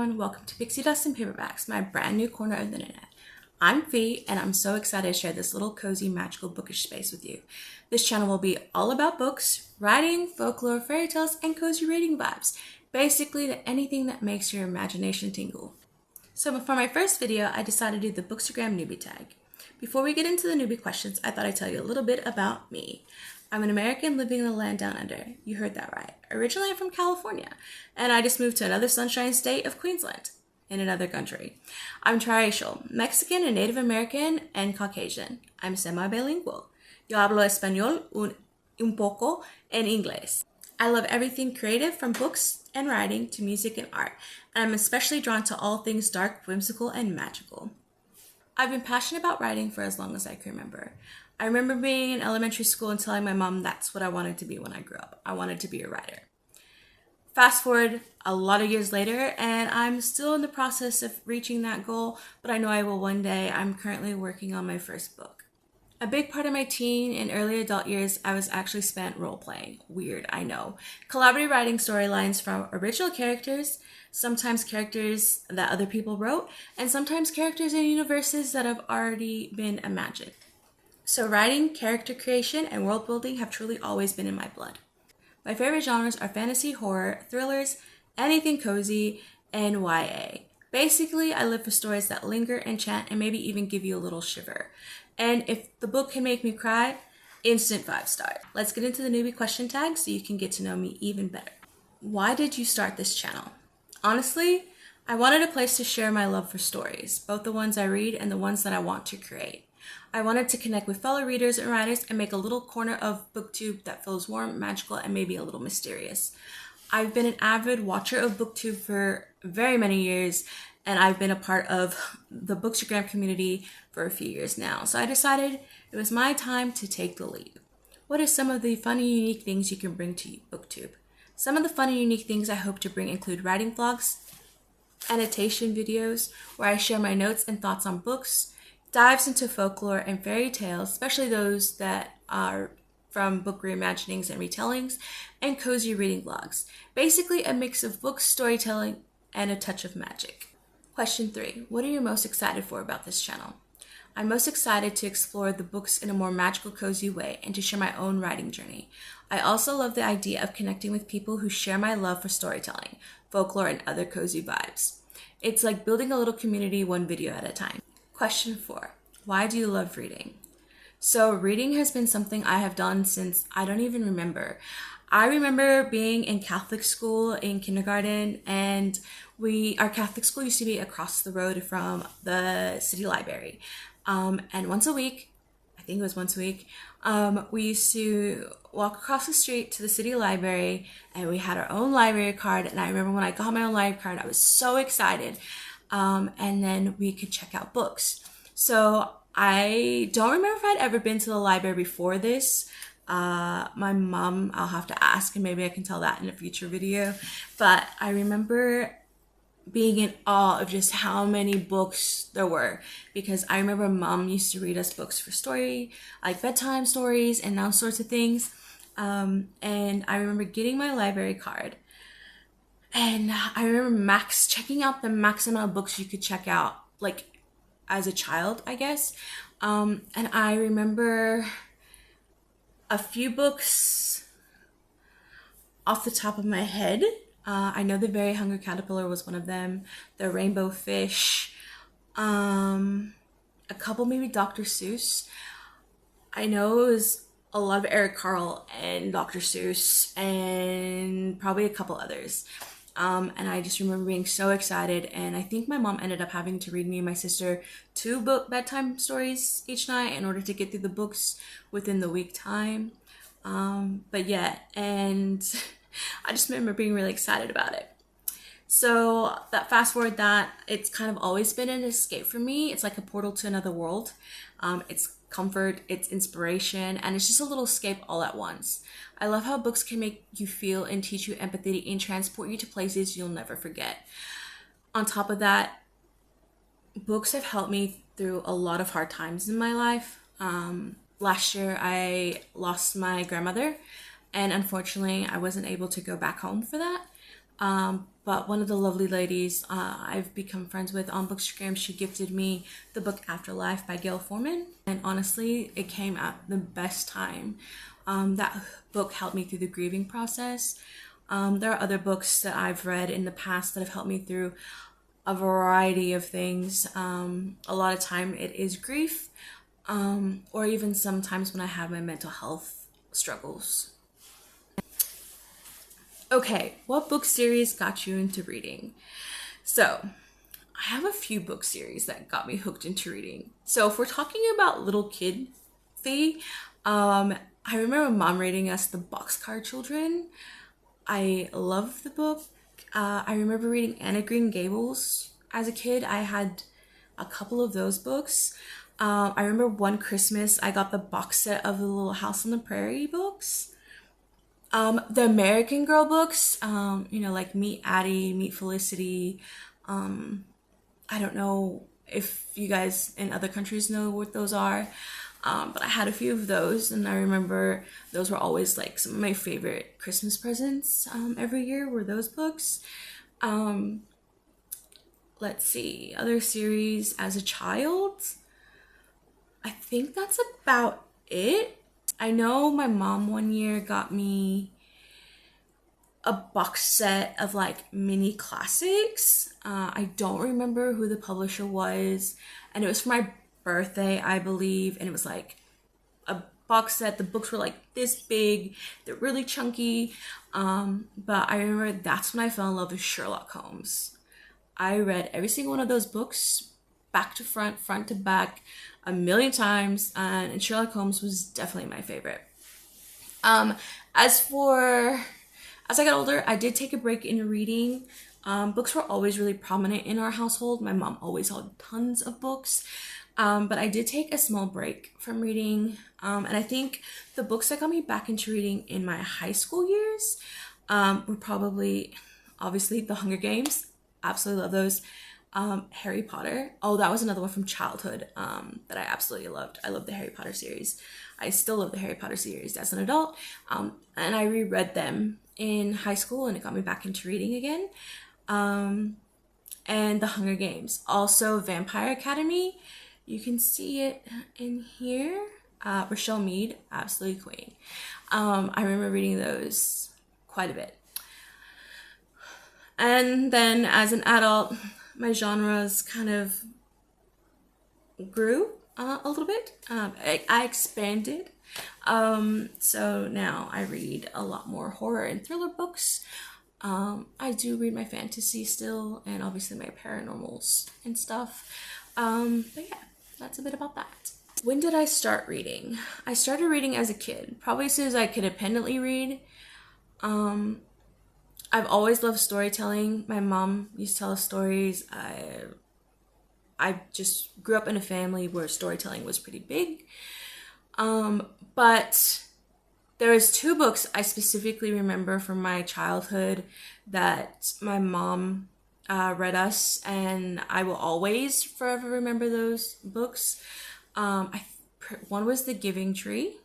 everyone, welcome to Pixie Dust and Paperbacks, my brand new corner of the internet. I'm Fee, and I'm so excited to share this little cozy, magical, bookish space with you. This channel will be all about books, writing, folklore, fairy tales, and cozy reading vibes. Basically, anything that makes your imagination tingle. So for my first video, I decided to do the Bookstagram Newbie Tag. Before we get into the newbie questions, I thought I'd tell you a little bit about me. I'm an American living in the land down under. You heard that right. Originally, I'm from California, and I just moved to another sunshine state of Queensland, in another country. I'm triracial, Mexican and Native American, and Caucasian. I'm semi-bilingual. Yo hablo español un poco en inglés. I love everything creative, from books and writing to music and art, and I'm especially drawn to all things dark, whimsical, and magical. I've been passionate about writing for as long as I can remember. I remember being in elementary school and telling my mom that's what I wanted to be when I grew up. I wanted to be a writer. Fast forward a lot of years later, and I'm still in the process of reaching that goal, but I know I will one day. I'm currently working on my first book. A big part of my teen and early adult years, I was actually spent role-playing. Weird, I know. Collaborative writing storylines from original characters, sometimes characters that other people wrote, and sometimes characters in universes that have already been imagined. So writing, character creation, and world building have truly always been in my blood. My favorite genres are fantasy, horror, thrillers, anything cozy, and YA. Basically, I live for stories that linger, enchant, and maybe even give you a little shiver. And if the book can make me cry, instant 5-star. Let's get into the newbie question tag so you can get to know me even better. Why did you start this channel? Honestly, I wanted a place to share my love for stories, both the ones I read and the ones that I want to create. I wanted to connect with fellow readers and writers and make a little corner of Booktube that feels warm, magical, and maybe a little mysterious. I've been an avid watcher of Booktube for very many years, and I've been a part of the Bookstagram community for a few years now. So I decided it was my time to take the lead. What are some of the fun and unique things you can bring to Booktube? Some of the fun and unique things I hope to bring include writing vlogs, annotation videos where I share my notes and thoughts on books, dives into folklore and fairy tales, especially those that are from book reimaginings and retellings, and cozy reading vlogs. Basically a mix of books, storytelling, and a touch of magic. Question 3. What are you most excited for about this channel? I'm most excited to explore the books in a more magical, cozy way and to share my own writing journey. I also love the idea of connecting with people who share my love for storytelling, folklore, and other cozy vibes. It's like building a little community one video at a time. Question 4. Why do you love reading? So reading has been something I have done since I don't even remember. I remember being in Catholic school in kindergarten, and our Catholic school used to be across the road from the city library. And once a week, I think it was once a week, we used to walk across the street to the city library, and we had our own library card. And I remember when I got my own library card, I was so excited. And then we could check out books. So I don't remember if I'd ever been to the library before this. My mom, I'll have to ask, and maybe I can tell that in a future video. But I remember being in awe of just how many books there were, because I remember mom used to read us books for story, like bedtime stories and all sorts of things. And I remember getting my library card. And I remember checking out the max amount of books you could check out, like as a child, I guess. And I remember a few books off the top of my head. I know The Very Hungry Caterpillar was one of them, The Rainbow Fish, a couple maybe Dr. Seuss. I know it was a lot of Eric Carle and Dr. Seuss, and probably a couple others. And I just remember being so excited, and I think my mom ended up having to read me and my sister 2 bedtime stories each night in order to get through the books within the week time. But yeah, and I just remember being really excited about it. So that fast forward that, it's kind of always been an escape for me. It's like a portal to another world. It's comfort, it's inspiration, and it's just a little escape all at once. I love how books can make you feel and teach you empathy and transport you to places you'll never forget. On top of that, books have helped me through a lot of hard times in my life. Last year, I lost my grandmother, and unfortunately, I wasn't able to go back home for that. But one of the lovely ladies I've become friends with on Bookstagram, she gifted me the book Afterlife by Gail Forman. And honestly, it came at the best time. That book helped me through the grieving process. There are other books that I've read in the past that have helped me through a variety of things. A lot of time it is grief, or even sometimes when I have my mental health struggles. Okay, what book series got you into reading? So, I have a few book series that got me hooked into reading. So, if we're talking about little kid Fee, I remember mom reading us The Boxcar Children. I love the book. I remember reading Anne of Green Gables as a kid. I had a couple of those books. I remember one Christmas I got the box set of the Little House on the Prairie books. The American Girl books, like Meet Addie, Meet Felicity. I don't know if you guys in other countries know what those are, but I had a few of those, and I remember those were always like some of my favorite Christmas presents every year were those books. Let's see, other series as a child. I think that's about it. I know my mom one year got me a box set of like mini classics. I don't remember who the publisher was, and it was for my birthday, I believe, and it was like a box set. The books were like this big, they're really chunky. But I remember that's when I fell in love with Sherlock Holmes. I read every single one of those books, back to front, front to back, a million times, and Sherlock Holmes was definitely my favorite. As I got older, I did take a break in reading. Books were always really prominent in our household. My mom always held tons of books, but I did take a small break from reading, and I think the books that got me back into reading in my high school years were probably, obviously, The Hunger Games. Absolutely love those. Harry Potter. Oh, that was another one from childhood that I absolutely loved. I love the Harry Potter series. I still love the Harry Potter series as an adult. And I reread them in high school, and it got me back into reading again. And The Hunger Games. Also, Vampire Academy. You can see it in here. Rochelle Mead, absolutely queen. I remember reading those quite a bit. And then as an adult, my genres kind of grew a little bit. I expanded. So now I read a lot more horror and thriller books. I do read my fantasy still, and obviously my paranormals and stuff. But yeah, that's a bit about that. When did I start reading? I started reading as a kid, probably as soon as I could independently read. I've always loved storytelling. My mom used to tell us stories. I just grew up in a family where storytelling was pretty big. But there's two books I specifically remember from my childhood that my mom read us, and I will always forever remember those books. One was The Giving Tree.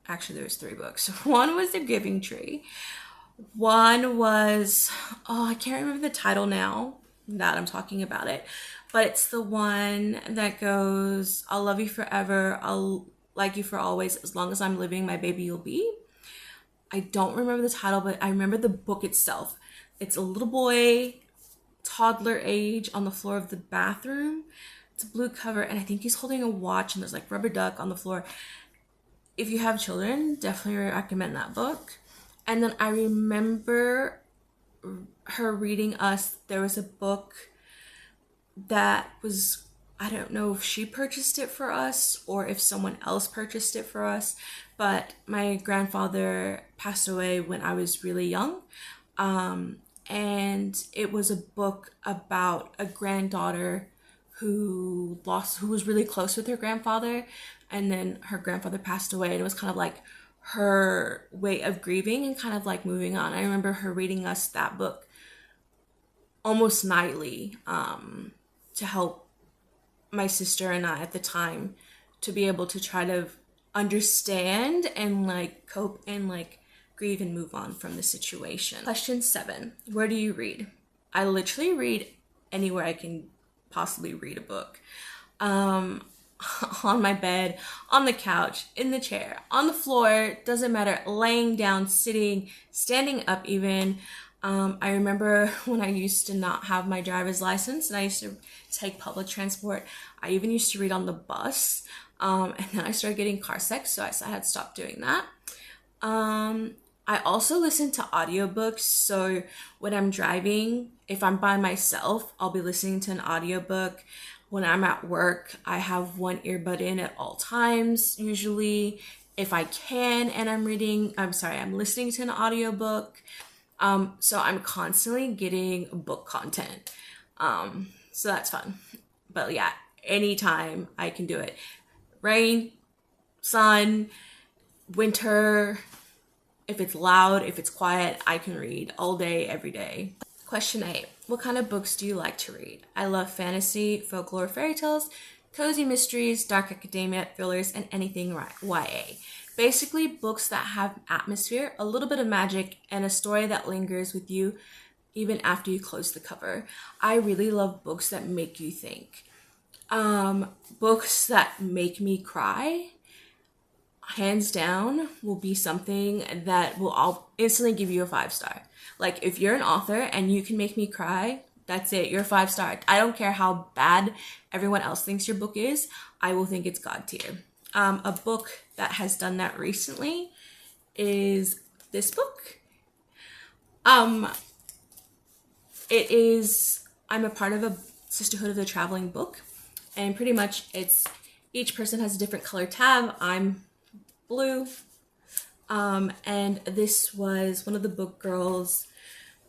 Actually, there's three books. One was The Giving Tree. One was, I can't remember the title now that I'm talking about it, but it's the one that goes, I'll love you forever, I'll like you for always, as long as I'm living, my baby you'll be. I don't remember the title, but I remember the book itself. It's a little boy, toddler age, on the floor of the bathroom. It's a blue cover, and I think he's holding a watch, and there's like rubber duck on the floor. If you have children, definitely recommend that book. And then I remember her reading us, there was a book that was, I don't know if she purchased it for us or if someone else purchased it for us, but my grandfather passed away when I was really young. And it was a book about a granddaughter who was really close with her grandfather, and then her grandfather passed away, and it was kind of like her way of grieving and kind of like moving on. I remember her reading us that book almost nightly to help my sister and I at the time to be able to try to understand and like cope and like grieve and move on from the situation. Question 7, where do you read? I literally read anywhere I can possibly read a book. On my bed, on the couch, in the chair, on the floor, doesn't matter, laying down, sitting, standing up even. I remember when I used to not have my driver's license and I used to take public transport. I even used to read on the bus. And then I started getting car sick, so I had stopped doing that. I also listen to audiobooks, so when I'm driving, if I'm by myself, I'll be listening to an audiobook. When I'm at work, I have one earbud in at all times, usually, if I can, and I'm listening to an audiobook. So I'm constantly getting book content. So that's fun. But yeah, anytime I can do it. Rain, sun, winter, if it's loud, if it's quiet, I can read all day, every day. Question 8, what kind of books do you like to read? I love fantasy, folklore, fairy tales, cozy mysteries, dark academia, thrillers, and anything YA. Basically, books that have atmosphere, a little bit of magic, and a story that lingers with you even after you close the cover. I really love books that make you think. Books that make me cry, hands down, will be something that I'll instantly give you a 5-star. Like, if you're an author and you can make me cry, that's it, you're 5-star. I don't care how bad everyone else thinks your book is, I will think it's God tier. A book that has done that recently is this book. I'm a part of a Sisterhood of the Traveling Book, and pretty much each person has a different color tab. I'm blue, and this was one of the book girls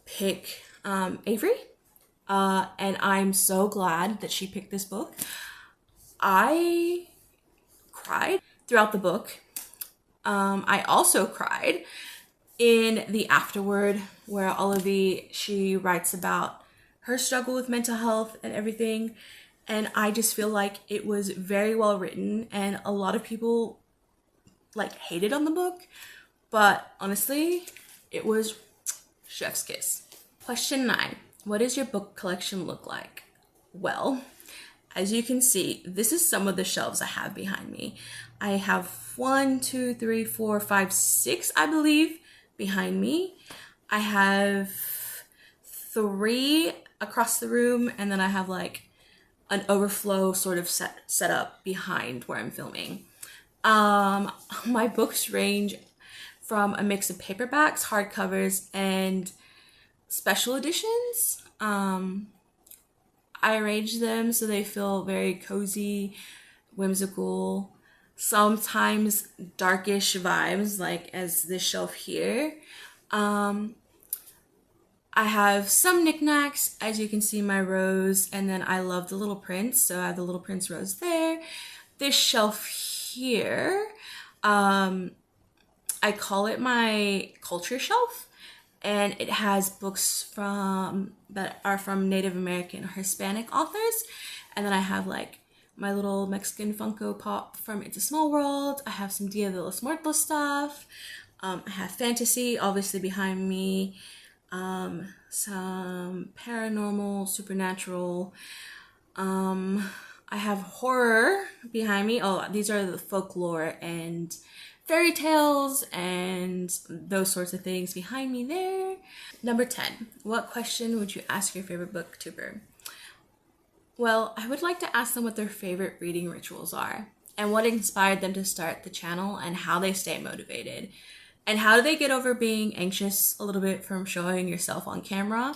pick, Avery, and I'm so glad that she picked this book. I cried throughout the book. I also cried in the afterword where she writes about her struggle with mental health and everything, and I just feel like it was very well written, and a lot of people hated on the book, but honestly, it was chef's kiss. Question 9, what does your book collection look like? Well, as you can see, this is some of the shelves I have behind me. I have 1, 2, 3, 4, 5, 6, I believe, behind me. I have 3 across the room, and then I have an overflow sort of set up behind where I'm filming. My books range from a mix of paperbacks, hardcovers, and special editions. I arrange them so they feel very cozy, whimsical, sometimes darkish vibes, like as this shelf here. I have some knickknacks, as you can see, my rose, and then I love the Little Prince, so I have the Little Prince rose there. This shelf here, I call it my culture shelf, and it has books that are from Native American or Hispanic authors, and then I have my little Mexican Funko Pop from It's a Small World. I have some Dia de los Muertos stuff. I have fantasy, obviously, behind me. Some paranormal, supernatural. I have horror behind me. Oh, these are the folklore and fairy tales and those sorts of things behind me there. Number 10, what question would you ask your favorite booktuber? Well, I would like to ask them what their favorite reading rituals are and what inspired them to start the channel and how they stay motivated. And how do they get over being anxious a little bit from showing yourself on camera?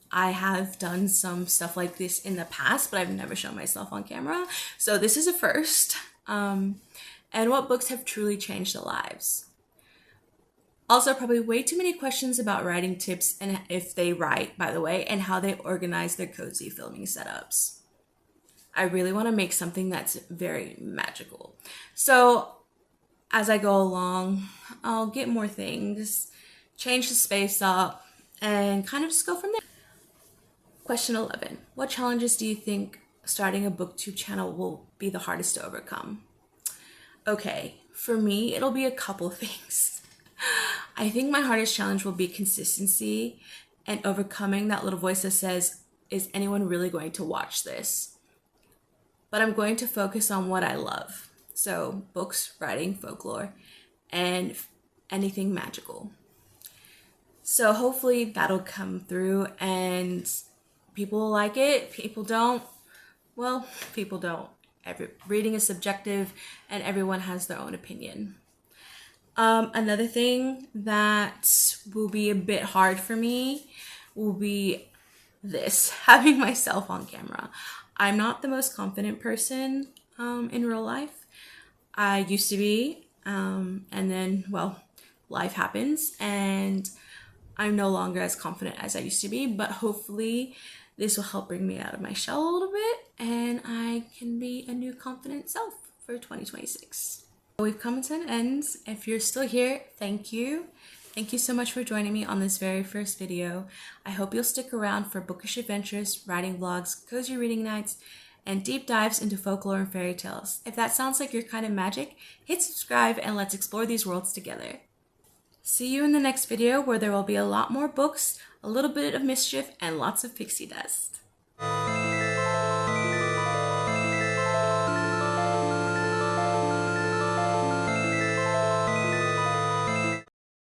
I have done some stuff like this in the past, but I've never shown myself on camera. So this is a first. And what books have truly changed their lives? Also, probably way too many questions about writing tips and if they write, by the way, and how they organize their cozy filming setups. I really want to make something that's very magical. So as I go along, I'll get more things, change the space up, and kind of just go from there. Question 11. What challenges do you think starting a booktube channel will be the hardest to overcome? Okay, for me, it'll be a couple things. I think my hardest challenge will be consistency and overcoming that little voice that says, is anyone really going to watch this? But I'm going to focus on what I love. So books, writing, folklore, and anything magical. So hopefully that'll come through and people will like it. People don't. Well, people don't. Reading is subjective and everyone has their own opinion. Another thing that will be a bit hard for me will be this, having myself on camera. I'm not the most confident person in real life. I used to be, and then, well, life happens and I'm no longer as confident as I used to be, but hopefully this will help bring me out of my shell a little bit and I can be a new confident self for 2026. We've come to an end. If you're still here, thank you. Thank you so much for joining me on this very first video. I hope you'll stick around for bookish adventures, writing vlogs, cozy reading nights, and deep dives into folklore and fairy tales. If that sounds like your kind of magic, hit subscribe and let's explore these worlds together. See you in the next video where there will be a lot more books, a little bit of mischief, and lots of pixie dust.